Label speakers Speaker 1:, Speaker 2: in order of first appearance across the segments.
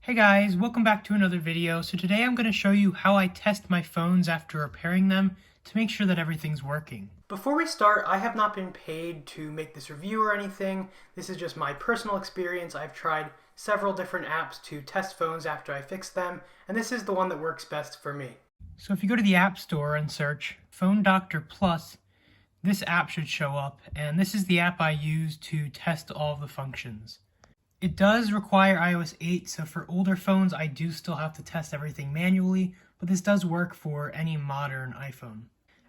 Speaker 1: Hey guys, welcome back to another video. So today I'm going to show you how I test my phones after repairing them to make sure that everything's working. Before we start, I have not been paid to make this review or anything. This is just my personal experience. I've tried several different apps to test phones after I fix them, and this is the one that works best for me. So if you go to the App Store and search Phone Doctor Plus, this app should show up, and this is the app I use to test all of the functions. It does require iOS 8, so for older phones I do still have to test everything manually, but this does work for any modern iPhone.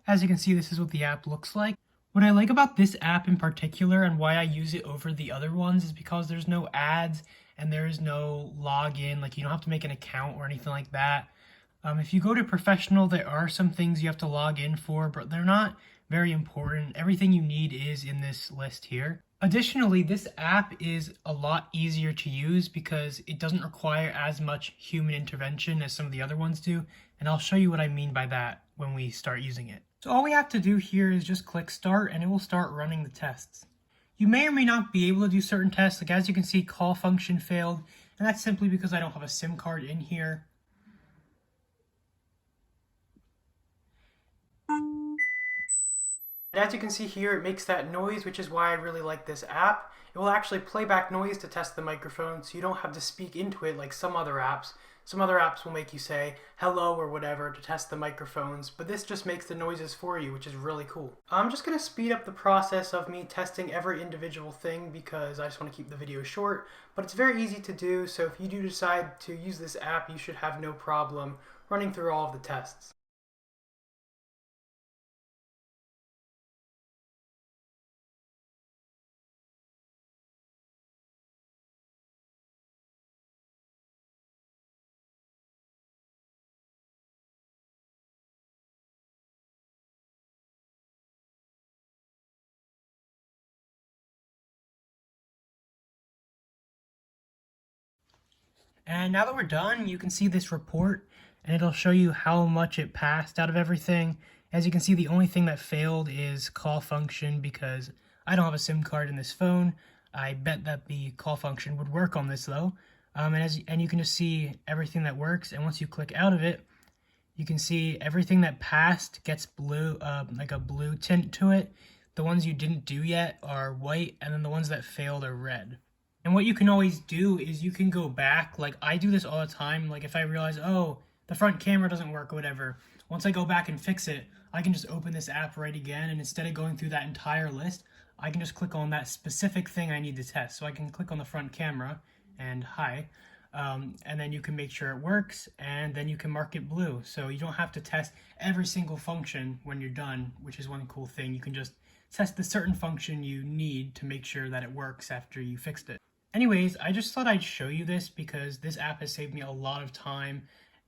Speaker 1: As you can see, this is what the app looks like. What I like about this app in particular and why I use it over the other ones is because there's no ads and there is no login, like you don't have to make an account or anything like that. If you go to professional, there are some things you have to log in for, but they're not very important. Everything you need is in this list here. Additionally, this app is a lot easier to use because it doesn't require as much human intervention as some of the other ones do, and I'll show you what I mean by that when we start using it. So all we have to do here is just click start and it will start running the tests. You may or may not be able to do certain tests, like as you can see, call function failed, and that's simply because I don't have a SIM card in here. And as you can see here, it makes that noise, which is why I really like this app. It will actually play back noise to test the microphone, so you don't have to speak into it like some other apps. Some other apps will make you say hello or whatever to test the microphones, but this just makes the noises for you, which is really cool. I'm just going to speed up the process of me testing every individual thing because I just want to keep the video short, but it's very easy to do, so if you do decide to use this app, you should have no problem running through all of the tests. And now that we're done, you can see this report and it'll show you how much it passed out of everything. As you can see, the only thing that failed is call function because I don't have a SIM card in this phone. I bet that the call function would work on this though. And you can just see everything that works, and once you click out of it, you can see everything that passed gets blue, like a blue tint to it. The ones you didn't do yet are white, and then the ones that failed are red. And what you can always do is you can go back, like I do this all the time, like if I realize, oh, the front camera doesn't work or whatever, once I go back and fix it, I can just open this app right again, and instead of going through that entire list, I can just click on that specific thing I need to test. So I can click on the front camera and hi, and then you can make sure it works, and then you can mark it blue. So you don't have to test every single function when you're done, which is one cool thing. You can just test the certain function you need to make sure that it works after you fixed it. Anyways, I just thought I'd show you this because this app has saved me a lot of time,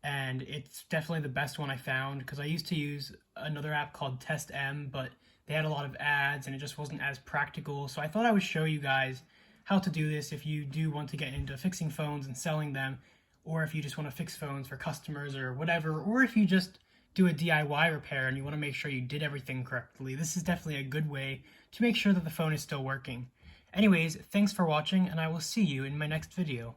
Speaker 1: and it's definitely the best one I found because I used to use another app called TestM, but they had a lot of ads and it just wasn't as practical. So I thought I would show you guys how to do this if you do want to get into fixing phones and selling them, or if you just want to fix phones for customers or whatever, or if you just do a DIY repair and you want to make sure you did everything correctly. This is definitely a good way to make sure that the phone is still working. Anyways, thanks for watching, and I will see you in my next video.